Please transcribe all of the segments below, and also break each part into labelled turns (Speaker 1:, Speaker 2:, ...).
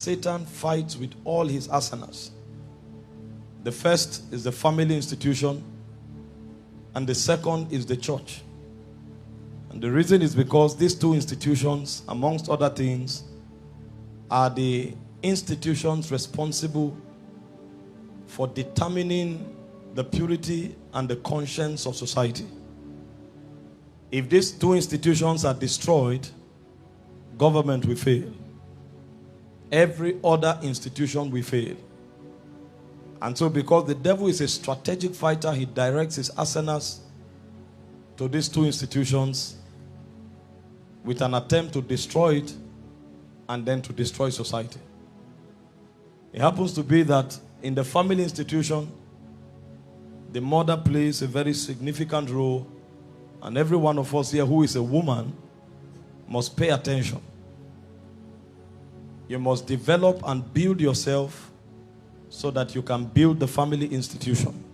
Speaker 1: Satan fights with all his arsenals. The first is the family institution, and the second is the church. And the reason is because these two institutions, amongst other things, are the institutions responsible for determining the purity and the conscience of society. If these two institutions are destroyed, government will fail. Every other institution will fail. And so because the devil is a strategic fighter, he directs his arsenals to these two institutions with an attempt to destroy it and then to destroy society. It happens to be that in the family institution, the mother plays a very significant role, and every one of us here who is a woman must pay attention. You must develop and build yourself so that you can build the family institution.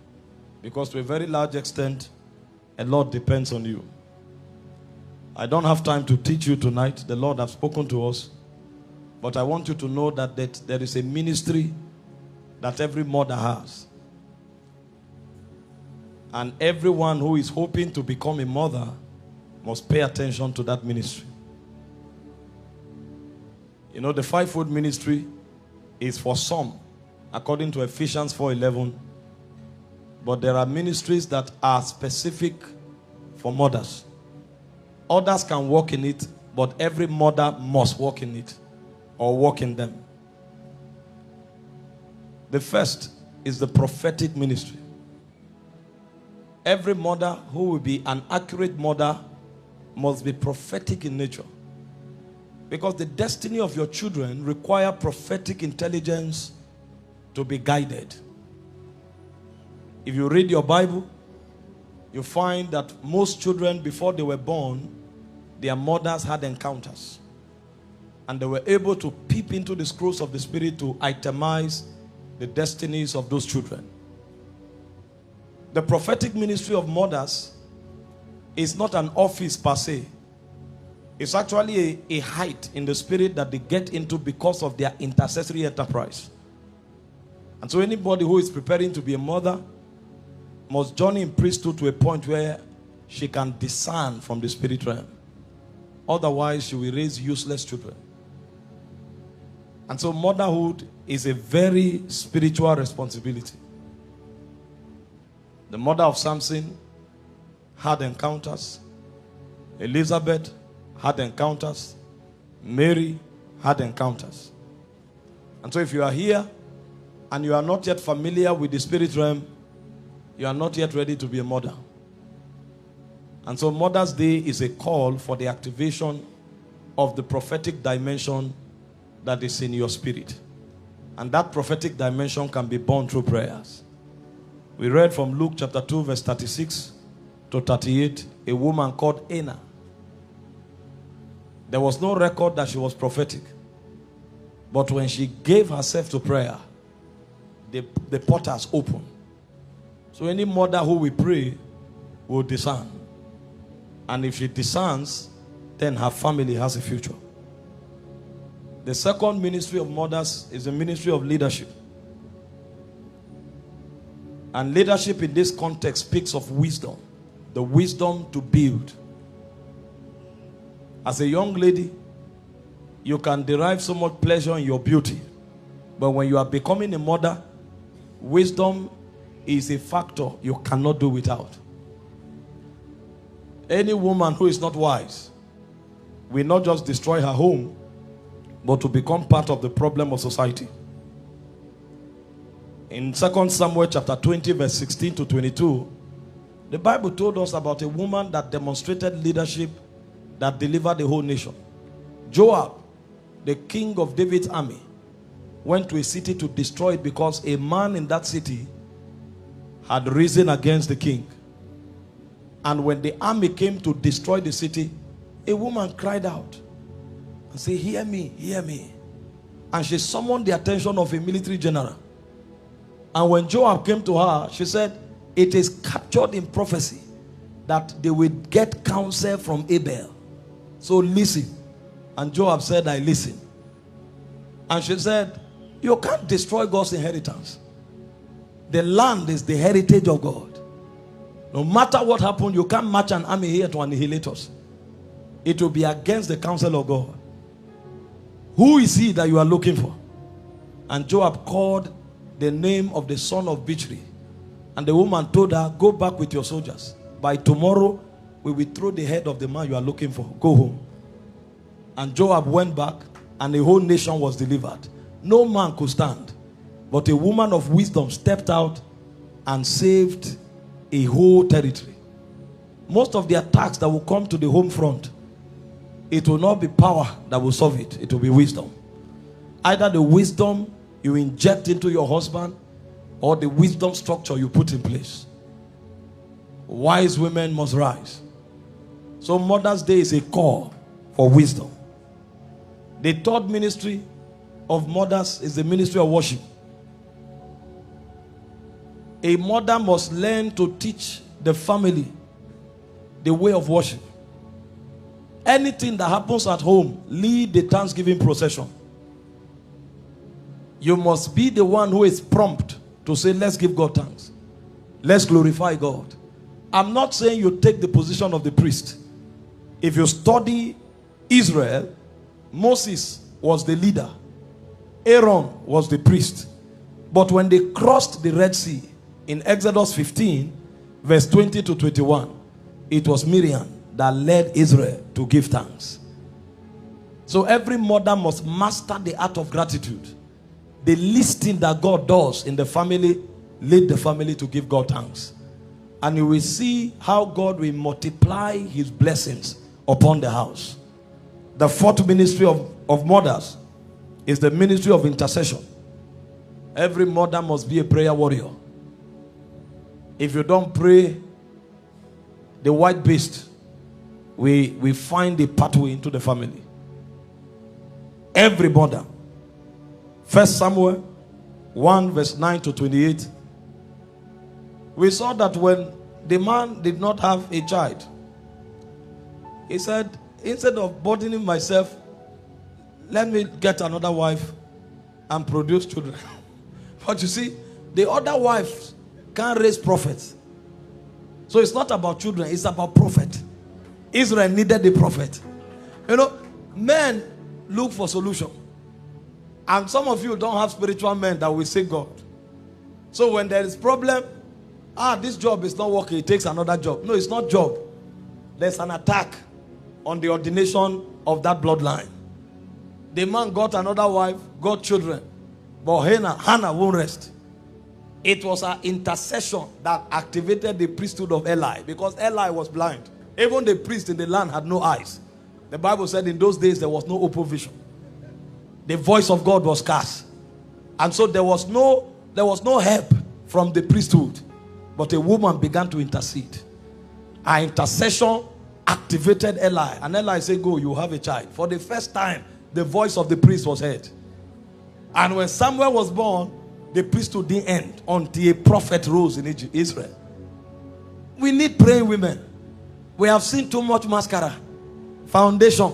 Speaker 1: Because to a very large extent, a lot depends on you. I don't have time to teach you tonight. The Lord has spoken to us. But I want you to know that there is a ministry that every mother has. And everyone who is hoping to become a mother must pay attention to that ministry. You know, the fivefold ministry is for some, according to Ephesians 4:11. But there are ministries that are specific for mothers. Others can walk in it, but every mother must walk in it or walk in them. The first is the prophetic ministry. Every mother who will be an accurate mother must be prophetic in nature. Because the destiny of your children require prophetic intelligence to be guided. If you read your Bible, you find that most children, before they were born, their mothers had encounters. And they were able to peep into the scrolls of the Spirit to itemize the destinies of those children. The prophetic ministry of mothers is not an office per se. It's actually a height in the spirit that they get into because of their intercessory enterprise. And so anybody who is preparing to be a mother must journey in priesthood to a point where she can discern from the spirit realm. Otherwise, she will raise useless children. And so motherhood is a very spiritual responsibility. The mother of Samson had encounters. Elizabeth had encounters. Mary had encounters. And so if you are here and you are not yet familiar with the spirit realm, you are not yet ready to be a mother. And so Mother's Day is a call for the activation of the prophetic dimension that is in your spirit. And that prophetic dimension can be born through prayers. We read from Luke chapter 2 verse 36 to 38, a woman called Anna. There was no record that she was prophetic. But when she gave herself to prayer, the portals opened. So any mother who will pray will discern. And if she discerns, then her family has a future. The second ministry of mothers is the ministry of leadership. And leadership in this context speaks of wisdom. The wisdom to build. As a young lady, you can derive so much pleasure in your beauty. But when you are becoming a mother, wisdom is a factor you cannot do without. Any woman who is not wise will not just destroy her home, but to become part of the problem of society. In 2 Samuel chapter 20 verse 16 to 22, the Bible told us about a woman that demonstrated leadership that delivered the whole nation. Joab, the king of David's army, went to a city to destroy it because a man in that city had risen against the king. And when the army came to destroy the city, a woman cried out and said, "Hear me, hear me." And she summoned the attention of a military general. And when Joab came to her, she said, "It is captured in prophecy that they will get counsel from Abel. So listen." And Joab said, "I listen." And she said, you can't destroy God's inheritance. The land is the heritage of God. No matter what happened, you can't march an army here to annihilate us. It will be against the counsel of God. Who is he that you are looking for? And Joab called the name of the son of Bichri. And the woman told her, go back with your soldiers. By tomorrow, we will throw the head of the man you are looking for. Go home. And Joab went back, and the whole nation was delivered. No man could stand. But a woman of wisdom stepped out and saved a whole territory. Most of the attacks that will come to the home front, it will not be power that will solve it. It will be wisdom. Either the wisdom you inject into your husband, or the wisdom structure you put in place. Wise women must rise. So Mother's Day is a call for wisdom. The third ministry of mothers is the ministry of worship. A mother must learn to teach the family the way of worship. Anything that happens at home, lead the Thanksgiving procession. You must be the one who is prompt to say, let's give God thanks. Let's glorify God. I'm not saying you take the position of the priest. If you study Israel, Moses was the leader. Aaron was the priest. But when they crossed the Red Sea, in Exodus 15, verse 20 to 21, it was Miriam that led Israel to give thanks. So every mother must master the art of gratitude. The least thing that God does in the family, lead the family to give God thanks. And you will see how God will multiply his blessings upon the house. The fourth ministry of mothers is the ministry of intercession. Every mother must be a prayer warrior. If you don't pray, the white beast we find a pathway into the family. Every mother. 1 Samuel 1 verse 9 to 28. We saw that when the man did not have a child, he said, instead of burdening myself, let me get another wife and produce children. But you see, the other wives can't raise prophets. So it's not about children, it's about prophet. Israel needed the prophet. You know, men look for solution. And some of you don't have spiritual men that will say God. So when there is problem, this job is not working, it takes another job. No, it's not job. There's an attack on the ordination of that bloodline. The man got another wife, got children. But Hannah won't rest. It was her intercession that activated the priesthood of Eli, because Eli was blind. Even the priest in the land had no eyes. The Bible said in those days there was no open vision. The voice of God was scarce. And so there was no help from the priesthood. But a woman began to intercede. Her intercession activated Eli. And Eli said, go, you have a child. For the first time, the voice of the priest was heard. And when Samuel was born, the priesthood didn't end until a prophet rose in Israel. We need praying women. We have seen too much mascara, foundation.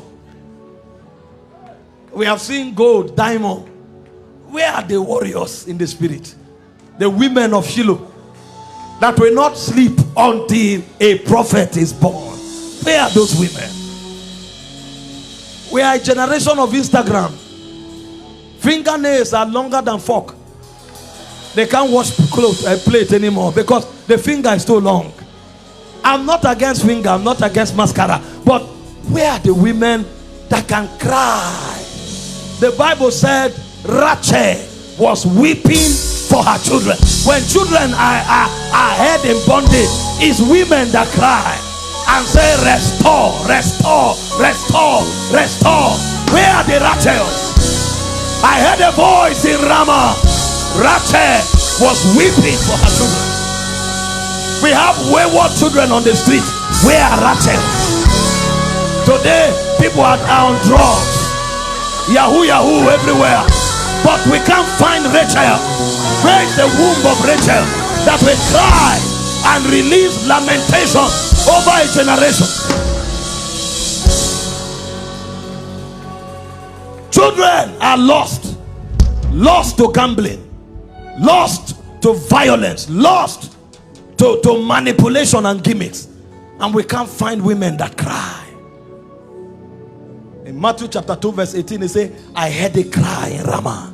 Speaker 1: We have seen gold, diamond. Where are the warriors in the spirit? The women of Shiloh that will not sleep until a prophet is born. Where are those women? We are a generation of Instagram. Fingernails are longer than fork. They can't wash clothes and plate anymore because the finger is too long. I'm not against finger, I'm not against mascara, but where are the women that can cry? The Bible said Rachel was weeping for her children. When children are held in bondage, it's women that cry and say, restore, restore, restore, restore. Where are the Rachels? I heard a voice in Ramah. Rachel was weeping for her children. We have wayward children on the street. Where are Rachel? Today, people are on drugs. Yahoo, Yahoo everywhere. But we can't find Rachel. Where is the womb of Rachel that will cry and release lamentation over a generation? Children are lost lost to gambling, lost to violence, lost to manipulation and gimmicks. And we can't find women that cry. In Matthew chapter 2 verse 18, it says, I heard a cry in Ramah.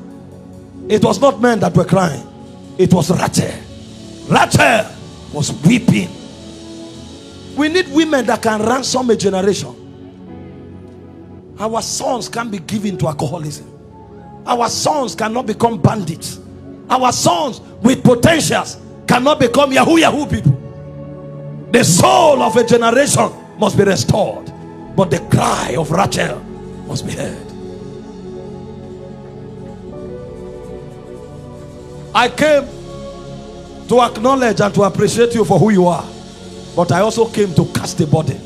Speaker 1: It was not men that were crying, it was Rachel. Rachel was weeping. We need women that can ransom a generation. Our sons can't be given to alcoholism. Our sons cannot become bandits. Our sons with potentials cannot become Yahoo people. The soul of a generation must be restored, but the cry of Rachel must be heard. I came to acknowledge and to appreciate you for who you are, but I also came to cast a burden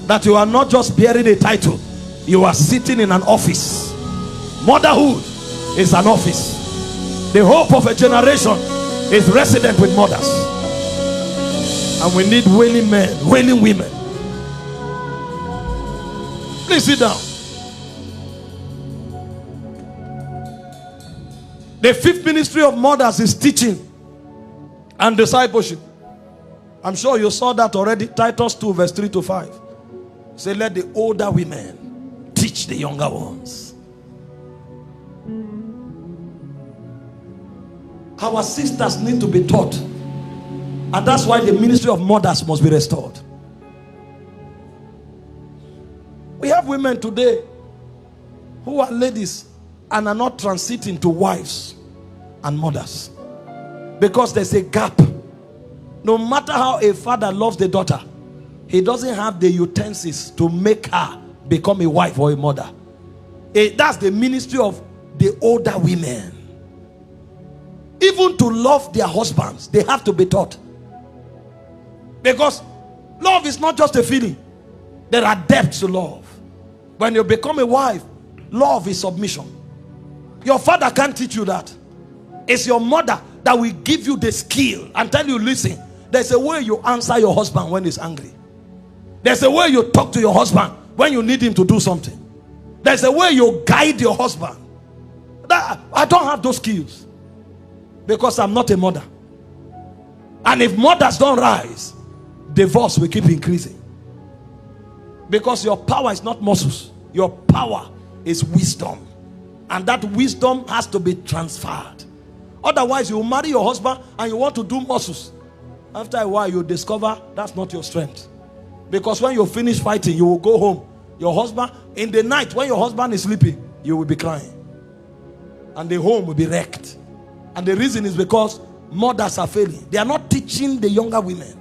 Speaker 1: that you are not just bearing a title, you are sitting in an office. Motherhood is an office. The hope of a generation is resident with mothers. And we need wailing men, wailing women. Please sit down. The fifth ministry of mothers is teaching and discipleship. I'm sure you saw that already. Titus 2 verse 3 to 5. Say, let the older women teach the younger ones. Our sisters need to be taught. And that's why the ministry of mothers must be restored. We have women today who are ladies and are not transiting to wives and mothers because there's a gap. No matter how a father loves the daughter, he doesn't have the utensils to make her become a wife or a mother. That's the ministry of the older women. Even to love their husbands, they have to be taught. Because love is not just a feeling. There are depths to love. When you become a wife, love is submission. Your father can't teach you that. It's your mother that will give you the skill and tell you, listen, there's a way you answer your husband when he's angry. There's a way you talk to your husband when you need him to do something. There's a way you guide your husband. I don't have those skills because I'm not a mother. And if mothers don't rise, divorce will keep increasing. Because your power is not muscles. Your power is wisdom. And that wisdom has to be transferred. Otherwise, you marry your husband and you want to do muscles. After a while, you discover that's not your strength. Because when you finish fighting, you will go home. Your husband, in the night, when your husband is sleeping, you will be crying. And the home will be wrecked. And the reason is because mothers are failing. They are not teaching the younger women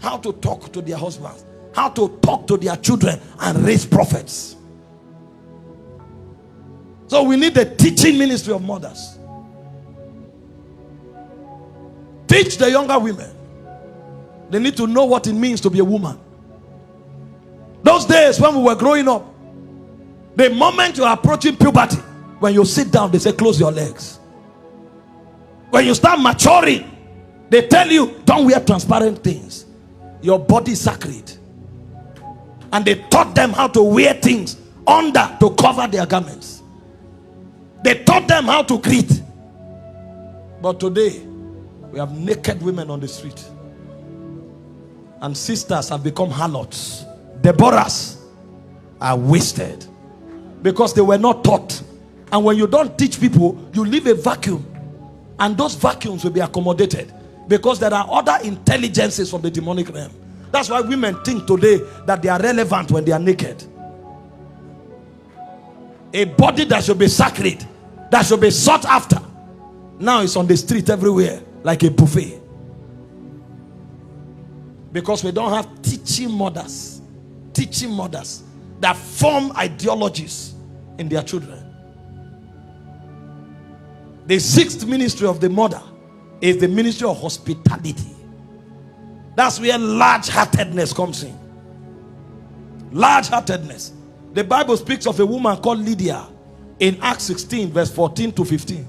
Speaker 1: how to talk to their husbands, how to talk to their children and raise prophets. So we need the teaching ministry of mothers. Teach the younger women. They need to know what it means to be a woman. Those days when we were growing up, the moment you are approaching puberty, when you sit down, they say close your legs. When you start maturing, they tell you don't wear transparent things. Your body is sacred. And they taught them how to wear things under to cover their garments. They taught them how to greet. But today, we have naked women on the street. And sisters have become harlots. Deborahs are wasted because they were not taught. And when you don't teach people, you leave a vacuum. And those vacuums will be accommodated because there are other intelligences from the demonic realm. That's why women think today that they are relevant when they are naked. A body that should be sacred, that should be sought after, now it's on the street everywhere like a buffet. Because we don't have teaching mothers that form ideologies in their children. The sixth ministry of the mother is the ministry of hospitality. That's where large-heartedness comes in. Large-heartedness. The Bible speaks of a woman called Lydia in Acts 16 verse 14 to 15.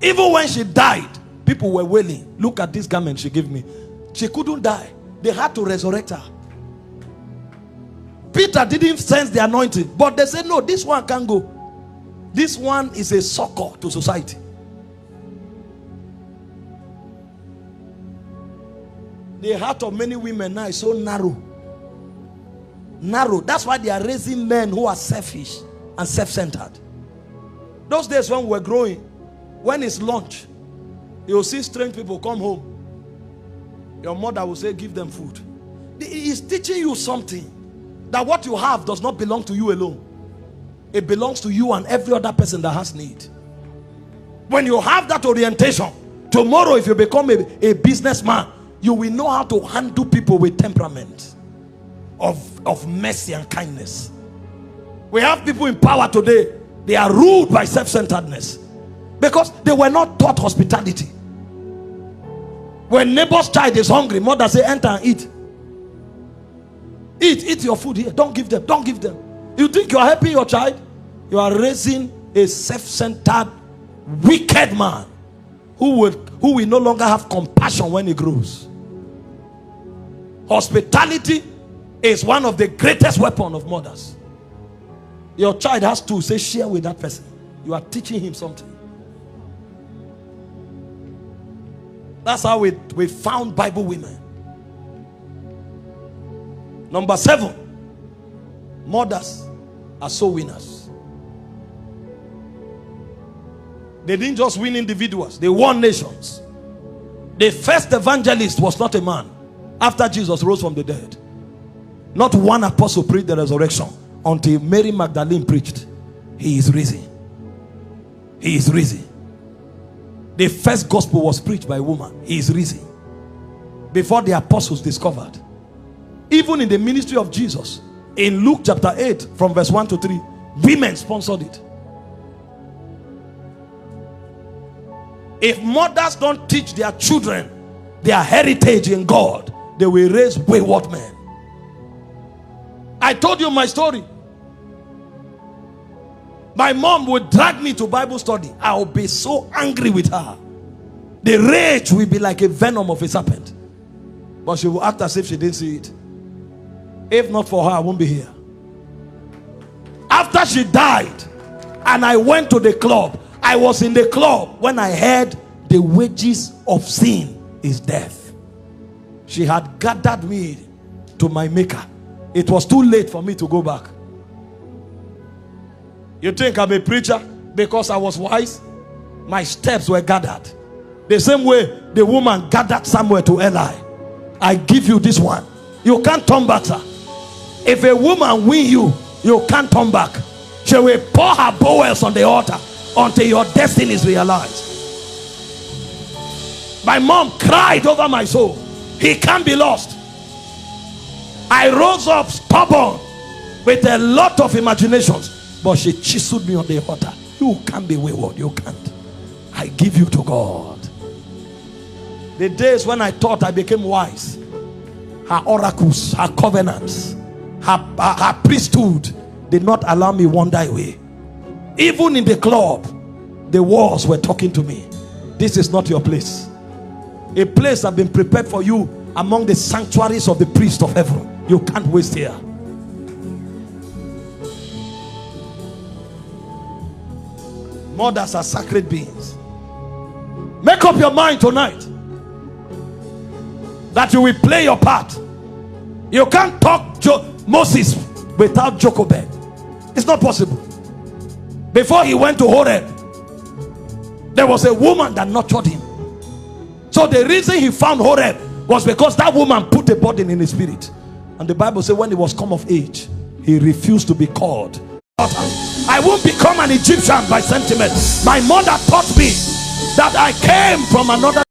Speaker 1: Even when she died, people were wailing. Look at this garment she gave me. She couldn't die. They had to resurrect her. Peter didn't sense the anointing, but they said, no, this one can't go. This one is a succor to society. The heart of many women now is so narrow. Narrow. That's why they are raising men who are selfish and self-centered. Those days when we were growing, when it's lunch, you'll see strange people come home. Your mother will say, give them food. He is teaching you something, that what you have does not belong to you alone. It belongs to you and every other person that has need. When you have that orientation, tomorrow if you become a businessman, you will know how to handle people with temperament of mercy and kindness. We have people in power today. They are ruled by self-centeredness because they were not taught hospitality. When neighbor's child is hungry, mother say, enter and eat. Eat your food here. Don't give them. Don't give them. You think you are helping your child? You are raising a self-centered, wicked man who will no longer have compassion when he grows. Hospitality is one of the greatest weapons of mothers. Your child has to say, share with that person. You are teaching him something. That's how we found Bible women. Number 7, mothers are soul winners. They didn't just win individuals, they won nations. The first evangelist was not a man. After Jesus rose from the dead, not one apostle preached the resurrection until Mary Magdalene preached, he is risen. He is risen. The first gospel was preached by a woman. He is risen. Before the apostles discovered. Even in the ministry of Jesus, in Luke chapter 8 from verse 1 to 3, women sponsored it. If mothers don't teach their children their heritage in God, they will raise wayward men. I told you my story. My mom would drag me to Bible study. I will be so angry with her. The rage will be like a venom of a serpent. But she will act as if she didn't see it. If not for her, I won't be here. After she died and I went to the club, I was in the club when I heard the wages of sin is death. She had gathered me to my maker. It was too late for me to go back. You think I'm a preacher because I was wise? My steps were gathered. The same way the woman gathered Samuel to Eli. I give you this one. You can't turn back, sir. If a woman win you, you can't turn back. She will pour her bowels on the altar until your destiny is realized. My mom cried over my soul. He can't be lost. I rose up stubborn with a lot of imaginations, but she chiseled me on the altar. You can't be wayward. You can't. I give you to God. The days when I thought I became wise, her oracles, her covenants, her priesthood did not allow me wander away. Even in the club, the walls were talking to me. This is not your place. A place has been prepared for you among the sanctuaries of the priest of heaven. You can't waste here. Mothers are sacred beings. Make up your mind tonight that you will play your part. You can't talk Moses without Jochebed. It's not possible. Before he went to Horeb, there was a woman that nurtured him. So the reason he found Horeb was because that woman put a burden in his spirit. And the Bible says when he was come of age, he refused to be called. I won't become an Egyptian by sentiment. My mother taught me that I came from another